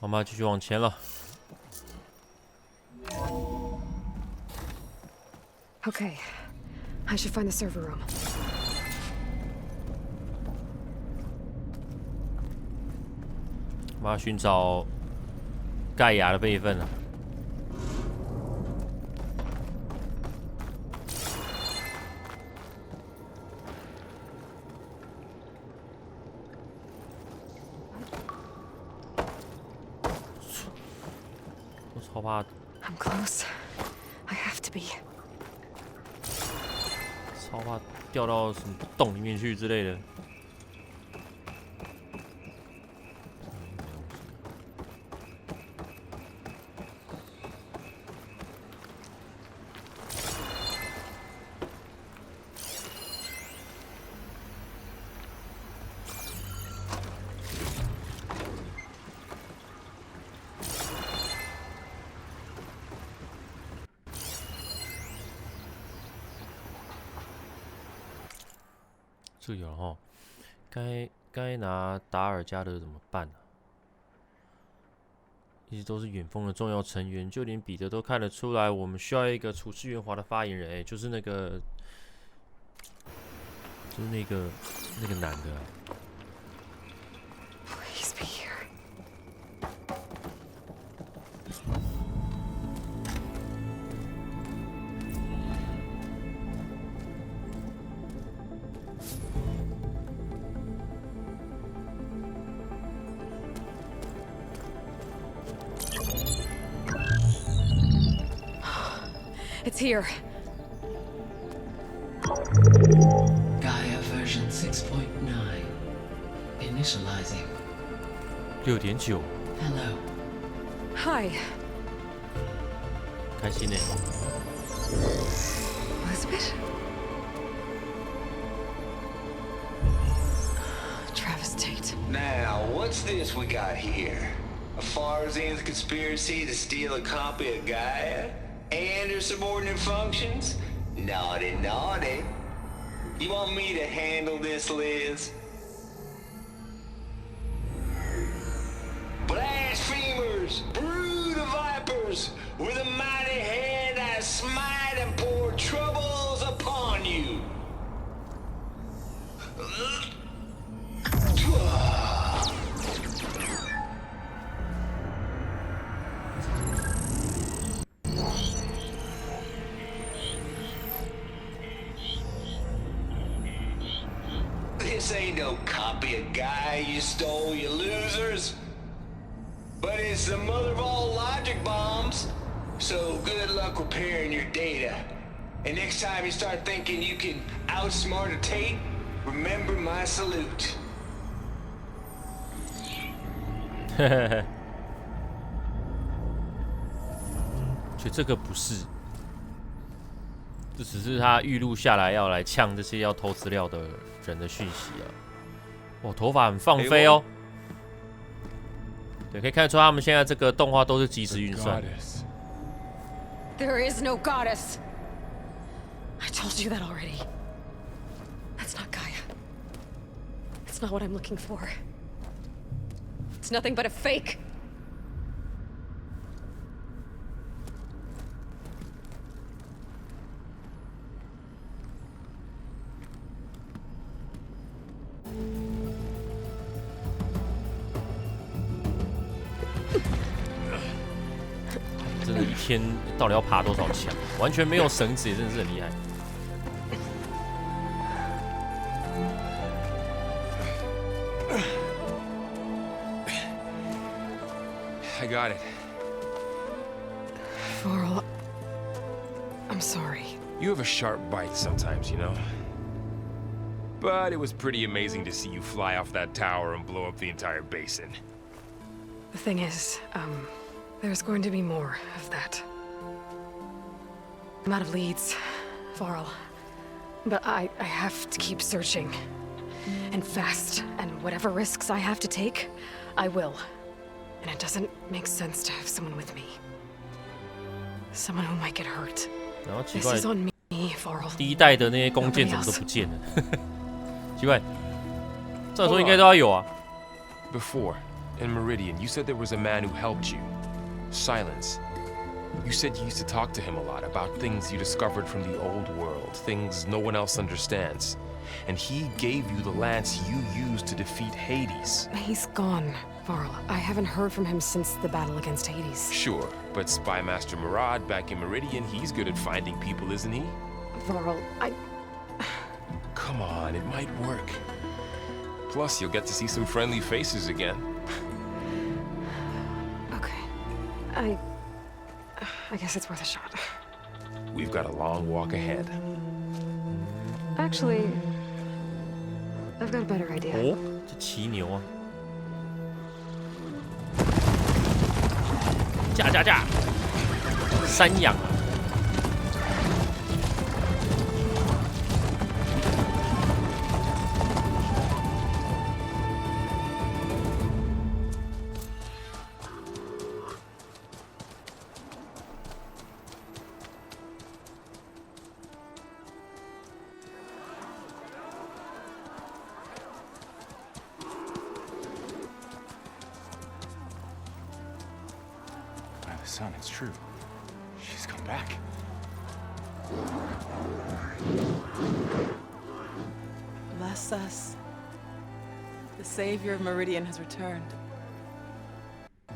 我们要继续往前了。Okay, I should find the server room. 我们要寻找盖亚的备份啊。 超怕 I'm close. I have to be. 超怕掉到什么洞里面去之类的。这有了哈，该拿达尔加的怎么办啊？一直都是远峰的重要成员，就连彼得都看得出来，我们需要一个处事圆滑的发言人。哎，就是那个男的、啊。 Please be here. It's here. Gaia version 6.9. Initializing. 6.9。Hello. Hi. 开心呢。Elizabeth? Travis Tate. Now, what's this we got here? A Farzan's conspiracy to steal a copy of Gaia? And her subordinate functions? Naughty, naughty. You want me to handle this, Liz? Blasphemers! Brood of vipers! With a mighty hand I smite and pour troubles upon you! This ain't no copy of Guy you stole, you losers. But it's the mother of all logic bombs. So good luck repairing your data. And next time you start thinking you can outsmart a Tate, remember my salute. 嘿嘿嘿，所以这个不是，这只是他预录下来要来呛这些要偷资料的人的讯息啊。哦，头发很放飞哦。对，可以看得出他们现在这个动画都是即时运算。There is no goddess. I told you that already. That's not Gaia. It's not what I'm looking for. It's nothing but a fake. 真的，一天到底要爬多少墙？完全没有绳子，也真的是很厉害。 I got it. Varl, I'm sorry. You have a sharp bite sometimes, you know? But it was pretty amazing to see you fly off that tower and blow up the entire basin. The thing is, there's going to be more of that. I'm out of leads, Varl. But I have to keep searching. And fast. And whatever risks I have to take, I will. And it doesn't make sense to have someone with me. Someone who might get hurt. 然后奇 This 怪， is on me, Varl. 第一代的那些弓箭怎么都不见了？奇怪，照说应该都要有啊。 Before, In Meridian, you said there was a man who helped you. Silence. You said you used to talk to him a lot about things you discovered from the old world, things no one else understands. And he gave you the lance you used to defeat Hades. He's gone, Varl. I haven't heard from him since the battle against Hades. Sure, but Spy Master Murad back in Meridian, he's good at finding people, isn't he? Varl, Come on, it might work. Plus, you'll get to see some friendly faces again. Okay. I guess it's worth a shot. We've got a long walk ahead. Actually, I've got a better idea. 哦，这骑牛啊！驾！山羊啊！Son, it's true. She's come back. Bless us. The savior of Meridian has returned.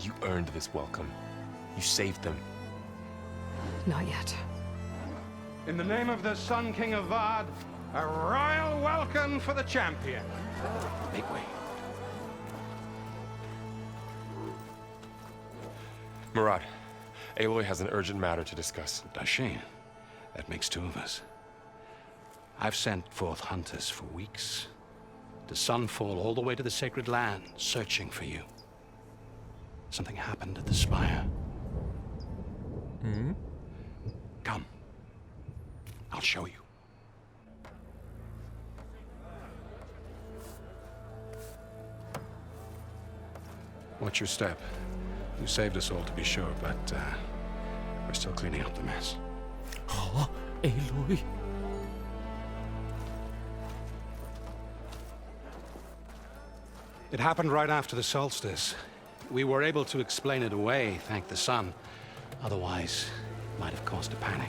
You earned this welcome. You saved them. Not yet. In the name of the Sun King of Vard, a royal welcome for the champion. Make way. Murad, Aloy has an urgent matter to discuss. Dashane, that makes two of us. I've sent forth hunters for weeks, to sunfall all the way to the sacred land, searching for you. Something happened at the spire. Hmm? Come. I'll show you. Watch your step. You saved us all, to be sure, but we're still cleaning up the mess. 啊，Aloy。It happened right after the solstice. We were able to explain it away, thank the sun. Otherwise, it might have caused a panic.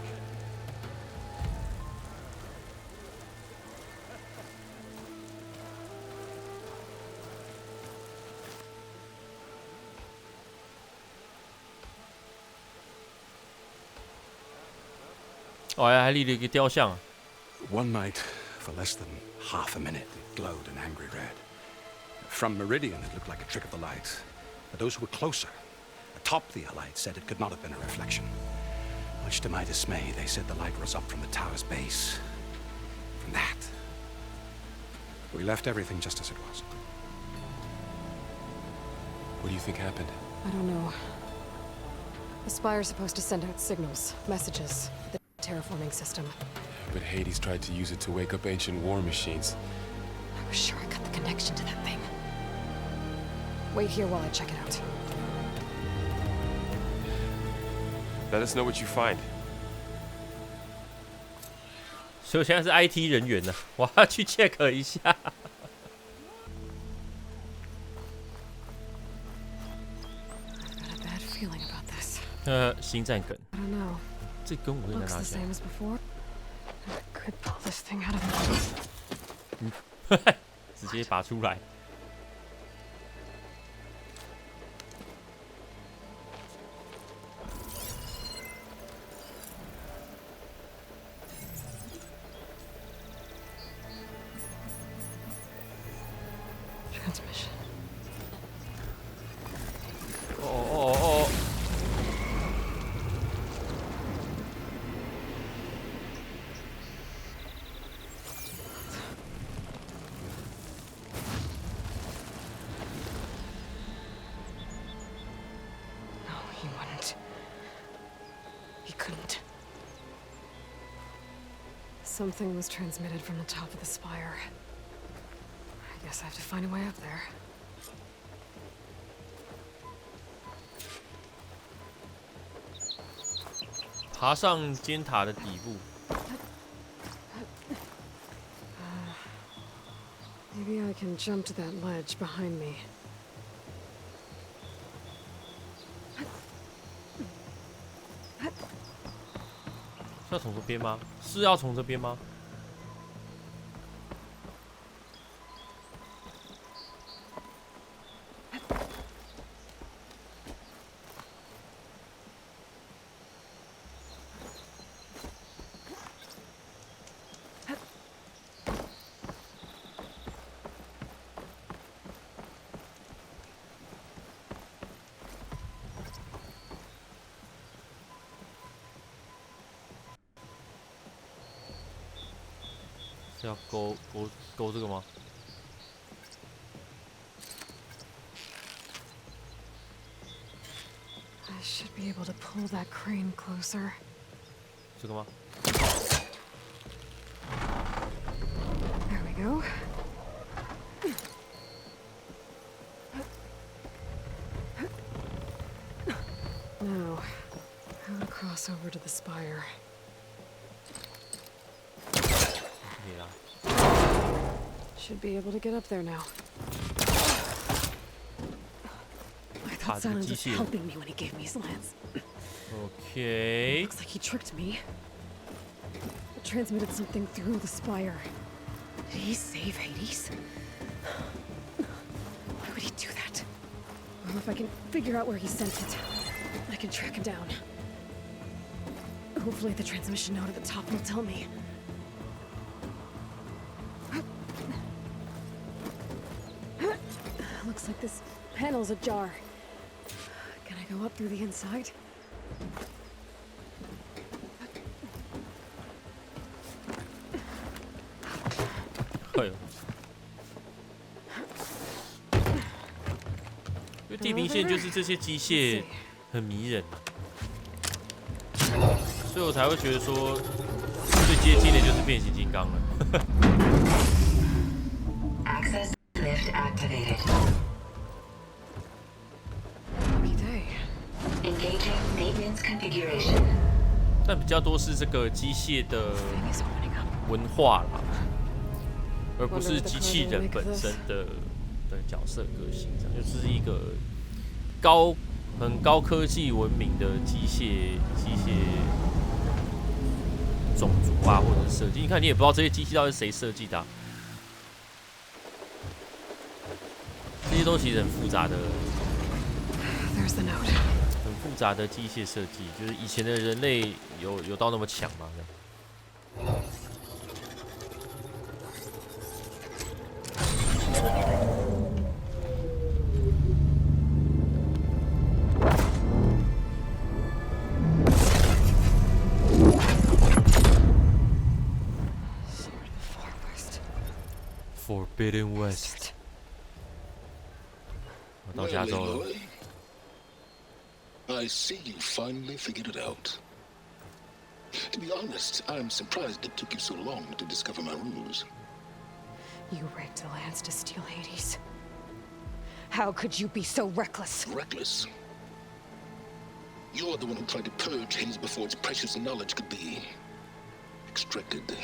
Oh, 还立了一个雕像啊。One night, for less than half a minute, it glowed an angry red. From Meridian, it looked like a trick of the light. But those who were closer, atop the light, said it could not have been a reflection. Much to my dismay, they said the light rose up from the tower's base. From that, we left everything just as it was. What do you think happened? I don't know. The spire's supposed to send out signals, messages, for the terraforming system. But Hades tried to use it to wake up ancient war machines. I was sure I got the connection to that thing. Wait here while I check it out. Let us know what you find. 所以我现在是 IT 人员呢，我要去 check 一下。I've got a bad feeling about this. 星战梗， I don't know. 这跟我有点 Looks 拿 the 起来 same。as before. I could pull this thing out of it. 直接拔出来。Transmission. 哦。No, he wouldn't. He couldn't. Something was transmitted from the top of the spire. I guess I have to find a way up there. 爬上尖塔的底部。 Maybe I can jump to that ledge behind me. 要从这边吗？是要从这边吗？是要勾这个吗？I should be able to pull that crane closer. 这个吗？ There we go. Now, how to cross over to the spire? Yeah. Should be able to get up there now. I thought Silence was helping me when he gave me his lance. Okay. Looks like he tricked me. It transmitted something through the spire. Did he save Hades? Why would he do that? Well, if I can figure out where he sent it, I can track him down. Hopefully the transmission note at the top will tell me. Looks like this panel's ajar. Can I go up through the inside? Oh. 因为地平线就是这些机械很迷人，所以我才会觉得说最接近的就是变形金刚了。Access lift activated. Engaging maintenance configuration. 但比较多是这个机械的文化啦，而不是机器人本身的角色个性，这样就是一个很高科技文明的机械种族啊，或者是设计。你看，你也不知道这些机器到底是谁设计的啊，这些都其实很复杂的。There's the note. 很复杂的机械设计，就是以前的人类有到那么强吗？这样。Forbidden West， 我到加州了。I see you finally figured it out. To be honest, I'm surprised it took you so long to discover my ruse. You rigged a lance to steal Hades. How could you be so reckless? Reckless? You're the one who tried to purge Hades before its precious knowledge could be extracted.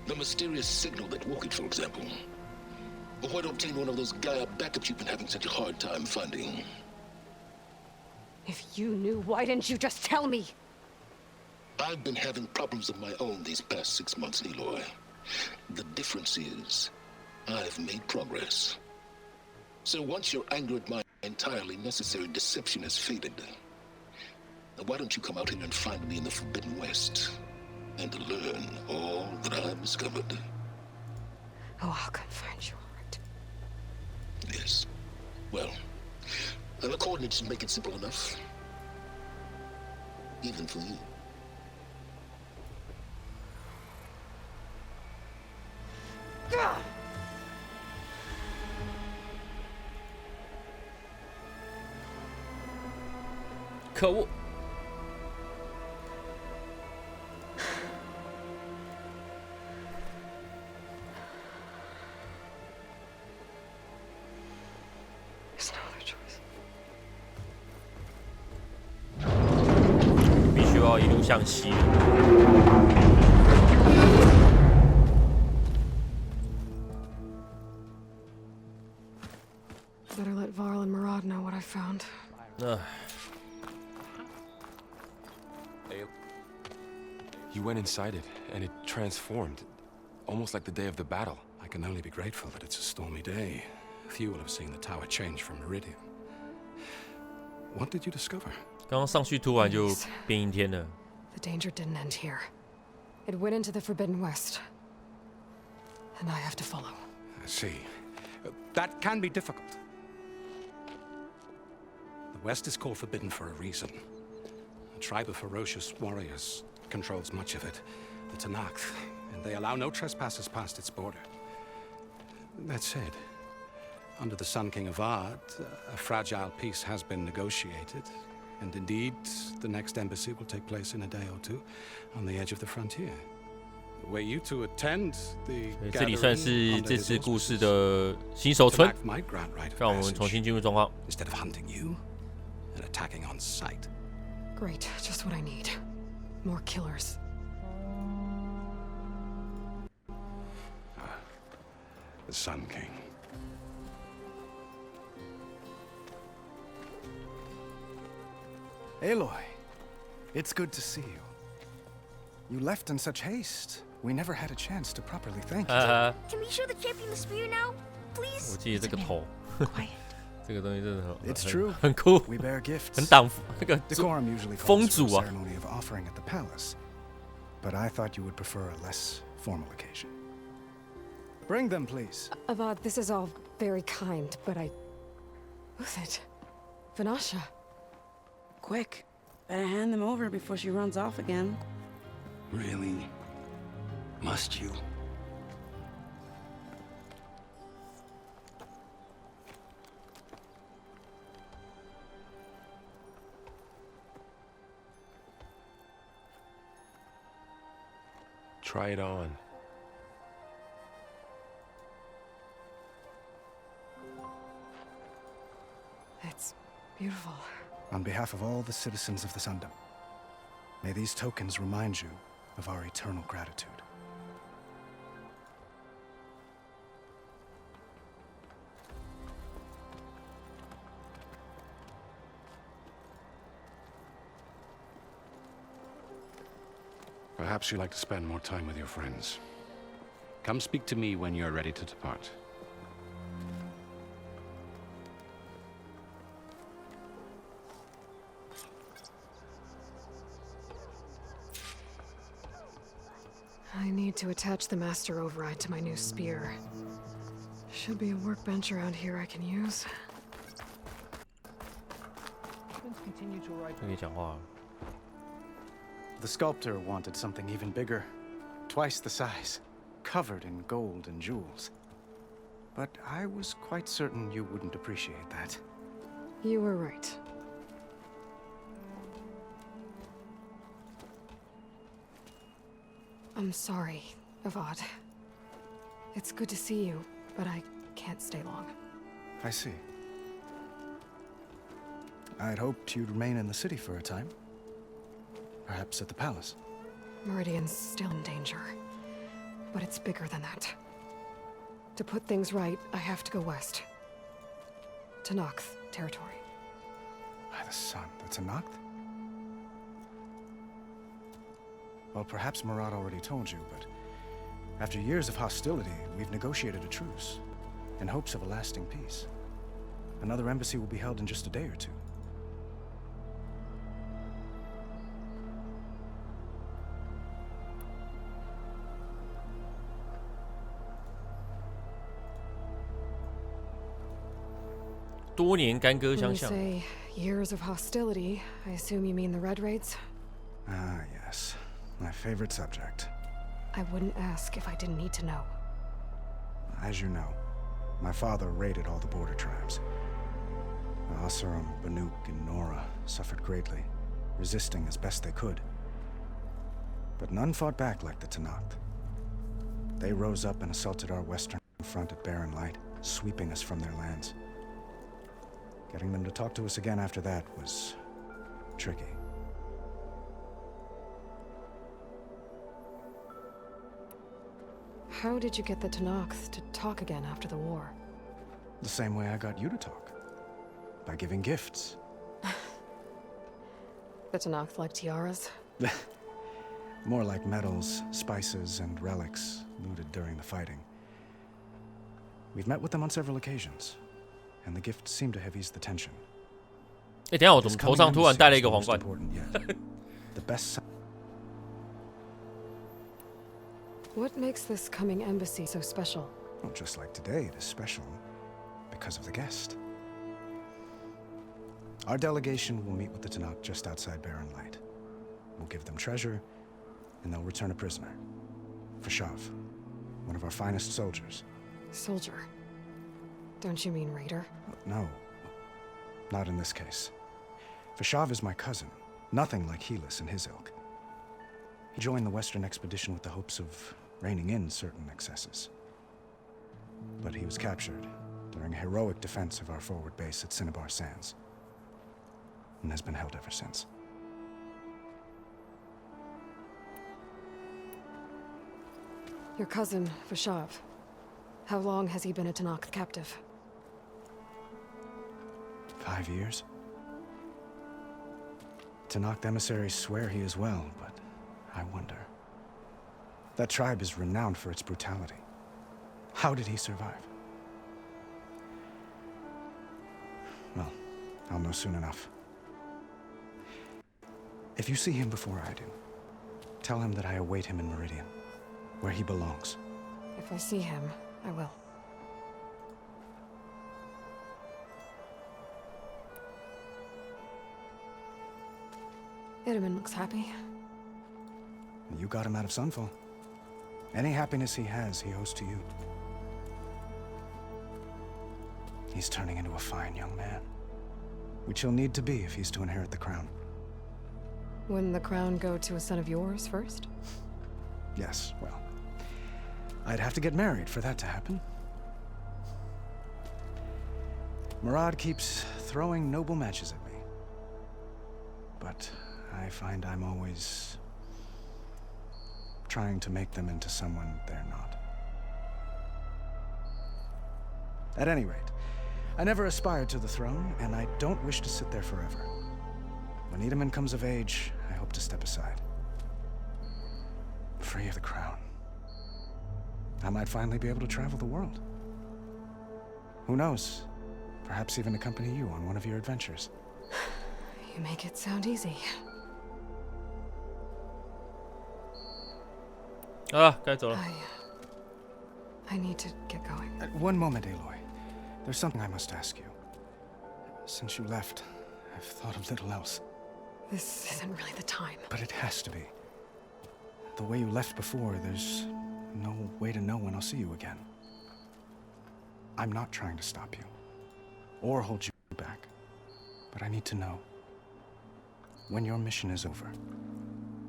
The mysterious signal that woke it, for example. Or why to obtain one of those Gaia backups you've been having such a hard time finding? If you knew, why didn't you just tell me? I've been having problems of my own these past 6 months, Aloy. The difference is, I've made progress. So once your anger at my entirely necessary deception has faded, now why don't you come out here and find me in the Forbidden West, and learn all that I've discovered? Oh, I'll come find you, all right? Yes. Well, and the coordinates make it simple enough. Even for you. Cool. There's no other choice. 必须要一路向西。Better let Varl and Murad know what I found. You went inside it, and it transformed, almost like the day of the battle. I can only be grateful that it's a stormy day. Few will have seen the tower change from Meridian. What did you discover? 刚刚上去突然就变阴天了。The danger didn't end here. It went into the Forbidden West. And I have to follow. I see. That can be difficult. The West is called Forbidden for a reason. A tribe of ferocious warriors controls much of it, the Tanakh, and they allow no trespassers past its border. That said, under the Sun King of Ard, a fragile peace has been negotiated, and indeed, the next embassy will take place in a day or two on the edge of the frontier. Were you to attend the 这里算是这次故事的新手村，让我们重新进入状况。Instead of hunting you and attacking on sight. Great, just what I need. More killers. The Sun King. Aloy, it's good to see you. You left in such haste. We never had a chance to properly thank you. Can we show the champion the spear now, please? 我记得这个头，这个东西真的很 It's true. 很酷， We bear gifts. 很挡那个 Decorum usually 风 calls for 主 a 啊。 ceremony of offering at the palace, but I thought you would prefer a less formal occasion. Bring them, please. Avad, this is all very kind, but Who's it? Vanasha. Quick. Better hand them over before she runs off again. Really? Must you? Try it on. It's beautiful. On behalf of all the citizens of the Sundom, may these tokens remind you of our eternal gratitude. Perhaps you'd like to spend more time with your friends. Come speak to me when you're ready to depart. I need to attach the master override to my new spear. Should be a workbench around here I can use. 可以讲话。 The sculptor wanted something even bigger, twice the size, covered in gold and jewels. But I was quite certain you wouldn't appreciate that. You were right. I'm sorry, Avad. It's good to see you, but I can't stay long. I see. I'd hoped you'd remain in the city for a time. Perhaps at the palace. Meridian's still in danger, but it's bigger than that. To put things right, I have to go west. To Nox territory. By the sun, the Tanakh? Well, perhaps Murad already told you, but after years of hostility, we've negotiated a truce in hopes of a lasting peace. Another embassy will be held in just a day or two. When you say years of hostility, I assume you mean the Red Raids? Ah, yes. My favorite subject. I wouldn't ask if I didn't need to know. As you know, my father raided all the border tribes. The Asuram, Banuk, and Nora suffered greatly, resisting as best they could. But none fought back like the Tanakh. They rose up and assaulted our western front at Barren Light, sweeping us from their lands. Getting them to talk to us again after that was tricky. How did you get the Tanakh to talk again after the war? The same way I got you to talk. By giving gifts. The Tanakh like tiaras? More like metals, spices, and relics looted during the fighting. We've met with them on several occasions, and the gift seemed to have eased the tension. 等一下，我怎么头上突然戴了一个皇冠？ The best. What makes this coming embassy so special? Well, just like today, it is special because of the guest. Our delegation will meet with the Tanakh just outside Barren Light. We'll give them treasure, and they'll return a prisoner. Fashav, one of our finest soldiers. Soldier? Don't you mean raider? No, not in this case. Fashav is my cousin, nothing like Helis and his ilk. He joined the Western expedition with the hopes of reining in certain excesses. But he was captured during a heroic defense of our forward base at Cinnabar Sands, and has been held ever since. Your cousin, Fashav. How long has he been a Tanakh captive? 5 years. Tanakh emissaries swear he is well, but I wonder. That tribe is renowned for its brutality. How did he survive? Well, I'll know soon enough. If you see him before I do, tell him that I await him in Meridian, where he belongs. If I see him, I will. Edelman looks happy. You got him out of Sunfall. Any happiness he has, he owes to you. He's turning into a fine young man, which he'll need to be if he's to inherit the crown. Wouldn't the crown go to a son of yours first? Yes, well, I'd have to get married for that to happen. Murad keeps throwing noble matches at me, but I find I'm always trying to make them into someone they're not. At any rate, I never aspired to the throne, and I don't wish to sit there forever. When Edelman comes of age, I hope to step aside. Free of the crown. I might finally be able to travel the world. Who knows? Perhaps even accompany you on one of your adventures. You make it sound easy.该走了。I need to get going. One moment, Aloy. There's something I must ask you. Since you left, I've thought of little else. This isn't really the time. But it has to be. The way you left before, there's no way to know when I'll see you again. I'm not trying to stop you, or hold you back. But I need to know, when your mission is over,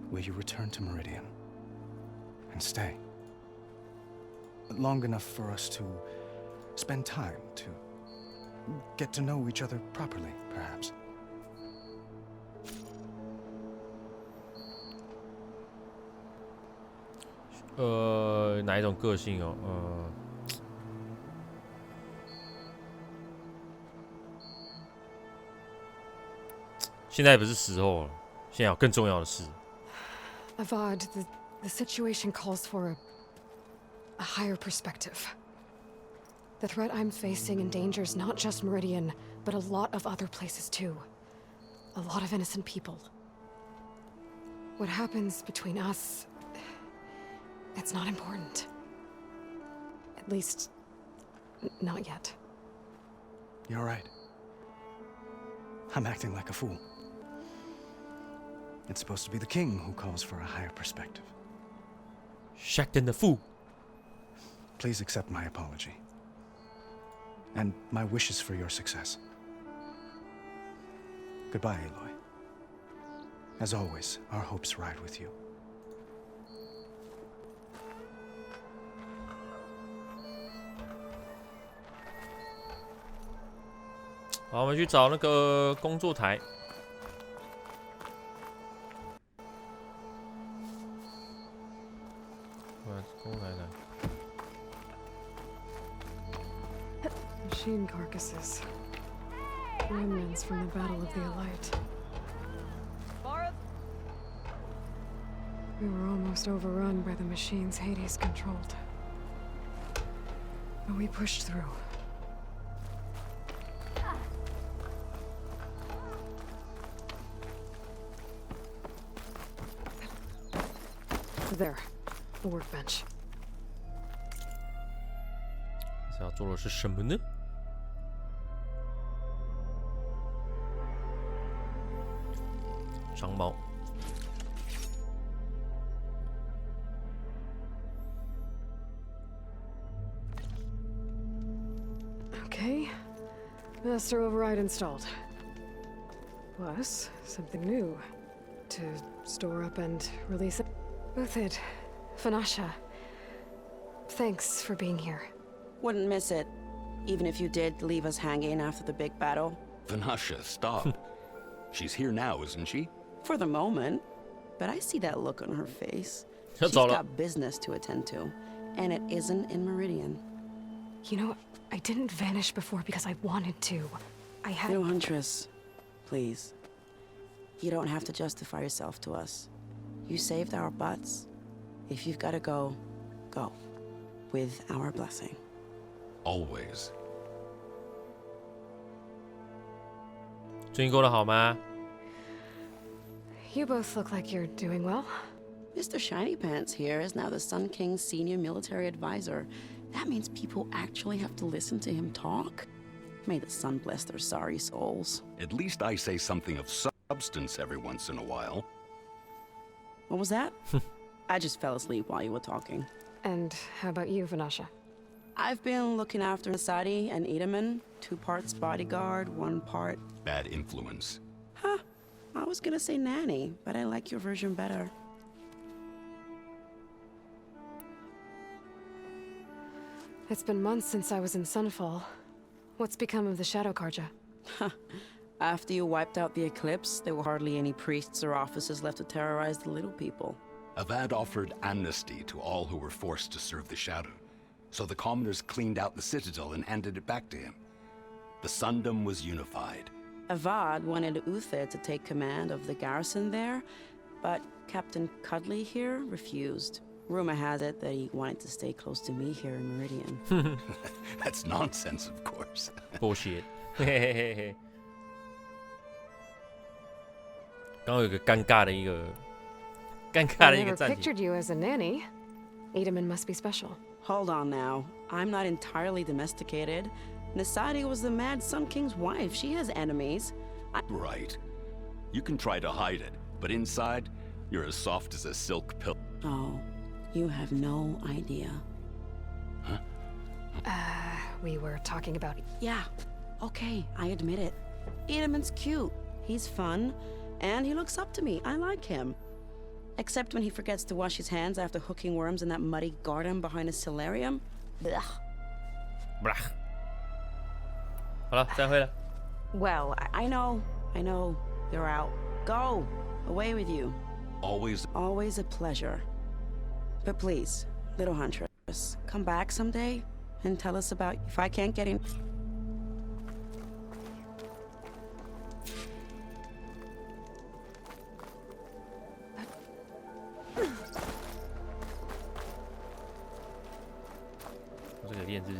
will you return to Meridian? And stay? Long enough for us to spend time, to get to know each other properly, perhaps. 哪一种个性哦？现在不是时候了，现在有更重要的事。Avad, the situation calls for a higher perspective. The threat I'm facing endangers not just Meridian, but a lot of other places too. A lot of innocent people. What happens between us, it's not important. At least, not yet. You're right. I'm acting like a fool. It's supposed to be the king who calls for a higher perspective. Shacking the fool. Please accept my apology. And my wishes for your success. Goodbye, Aloy. As always, our hopes ride with you. 好，我们去找那个工作台。工作台呢？ Machine carcasses. Remnants from the Battle of the Elite. We were almost overrun by the machines Hades controlled. But we pushed through. There, the workbench. 这要做的是什么呢？长矛。Okay, master override installed. Plus, something new. To store up and release it. Uthid, Fanasha, thanks for being here. Wouldn't miss it, even if you did leave us hanging after the big battle. Vanasha, stop. She's here now, isn't she? For the moment. But I see that look on her face. She's got business to attend to, and it isn't in Meridian. You know, I didn't vanish before because I wanted to. I had... No, Huntress. Please. You don't have to justify yourself to us. You saved our butts. If you've got to go, go. With our blessing. Always. 最近过得好吗？ You both look like you're doing well. Mr. Shiny Pants here is now the Sun King's senior military advisor. That means people actually have to listen to him talk. May the sun bless their sorry souls. At least I say something of substance every once in a while. What was that? I just fell asleep while you were talking. And how about you, Vanasha? I've been looking after Nasadi and Edaman. 2 parts bodyguard, 1 part... Bad influence. Huh. I was gonna say nanny, but I like your version better. It's been months since I was in Sunfall. What's become of the Shadow Karja? After you wiped out the Eclipse, there were hardly any priests or officers left to terrorize the little people. Avad offered amnesty to all who were forced to serve the Shadow. So the commoners cleaned out the citadel and handed it back to him. The Sundom was unified. Avad wanted Uthid to take command of the garrison there, but Captain Cudley here refused. Rumor has it that he wanted to stay close to me here in Meridian. That's nonsense, of course. Bullshit. 刚刚有个尴尬的一个 I never pictured you as a nanny. Edaman must be special. Hold on now. I'm not entirely domesticated. Nasadi was the Mad Sun King's wife. She has enemies. Right. You can try to hide it, but inside, you're as soft as a silk pill. Oh, you have no idea. Huh? We were talking about... Yeah, okay, I admit it. Edaman's cute. He's fun, and he looks up to me. I like him. Except when he forgets to wash his hands after hooking worms in that muddy garden behind a solarium. Blech. Blech. 好了，再会了。 Well, I know. You're out. Go. Away with you. Always a pleasure. But please, little Huntress, come back someday and tell us about if I can't get in. 这个链子。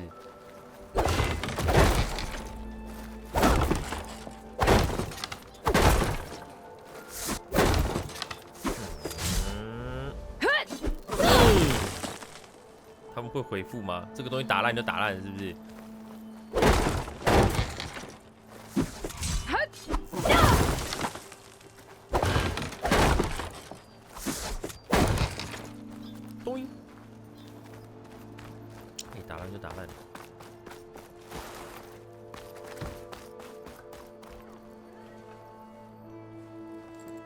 他们会回复吗？这个东西打烂就打烂了，是不是？咚！你打烂就打烂。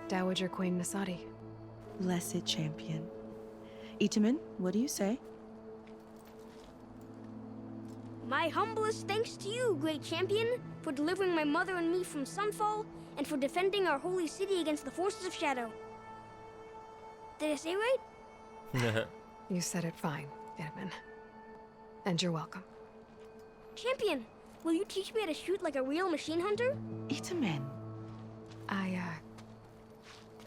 Dowager Queen Nasadi. Blessed champion. Itaman, what do you say? My humblest thanks to you, great champion, for delivering my mother and me from Sunfall, and for defending our holy city against the forces of Shadow. Did I say right? You said it fine, Edaman. And you're welcome. Champion, will you teach me how to shoot like a real machine hunter? Itaman. I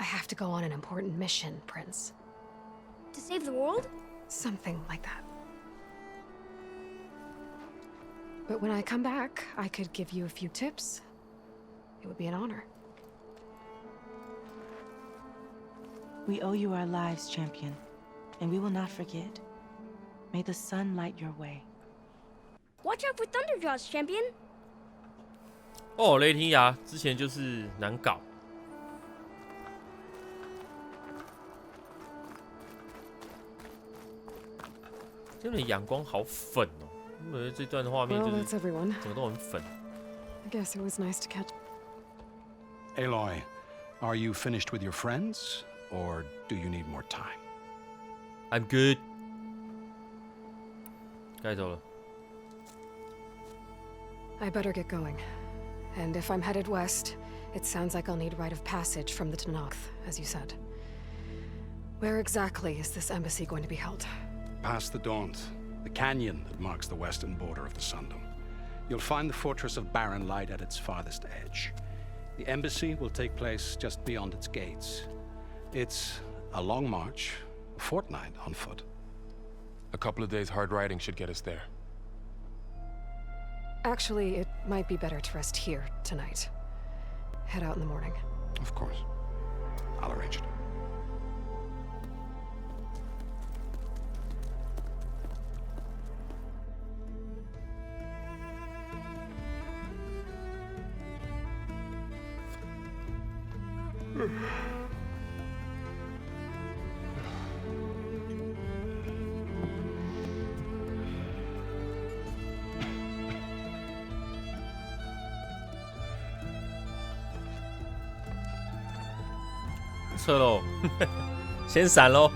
have to go on an important mission, Prince. to save the world? Something like that. But when I come back, I could give you a few tips. It would be an honor. We owe you our lives, champion, and we will not forget. May the sun light your way. Watch out for Thunderjaws, champion. 哦，雷霆牙之前就是难搞。这边的阳光好粉哦，我觉得这段画面就是整个都很粉。I guess it was nice to catch. Aloy, are you finished with your friends, or do you need more time? I'm good. 该走了。I better get going. And if I'm headed west, it sounds like I'll need rite of passage from the Tenakth, as you said. Where exactly is this embassy going to be held? Past the Daunt, the canyon that marks the western border of the Sundom. You'll find the fortress of Barren Light at its farthest edge. The embassy will take place just beyond its gates. It's a long march, a fortnight on foot. A couple of days hard riding should get us there. Actually, it might be better to rest here tonight. Head out in the morning. Of course. I'll arrange it.撤喽，先闪喽。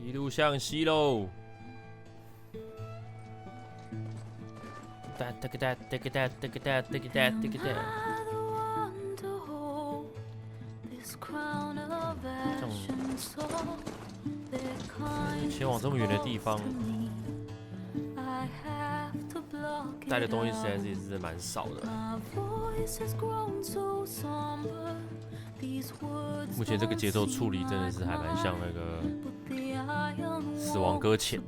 一路向西喽。哒哒个哒哒个哒哒个哒哒个哒哒个哒。前往这么远的地方，带的东西实在是也是蛮少的。目前这个节奏处理真的是还蛮像那个《死亡搁浅》。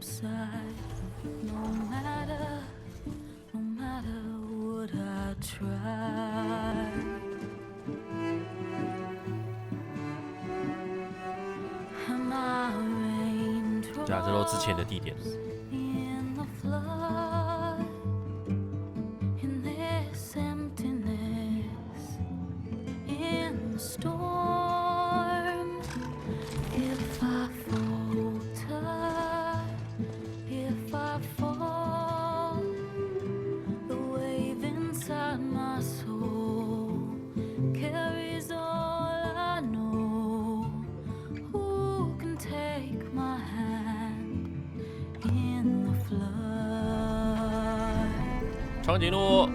对啊，这都之前的地点。长颈鹿。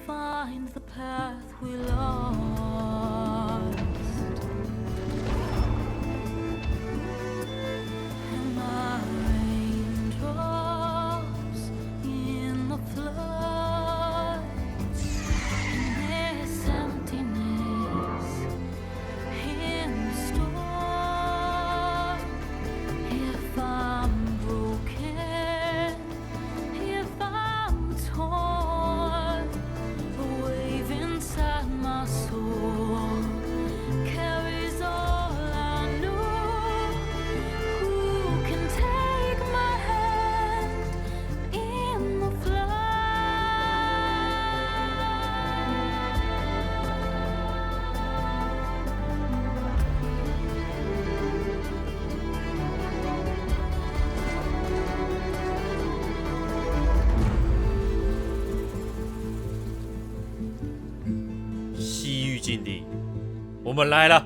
Find the path we lost. And my raindrops in the flood. In this emptiness, in the storm. If I'm 禁地，我们来了。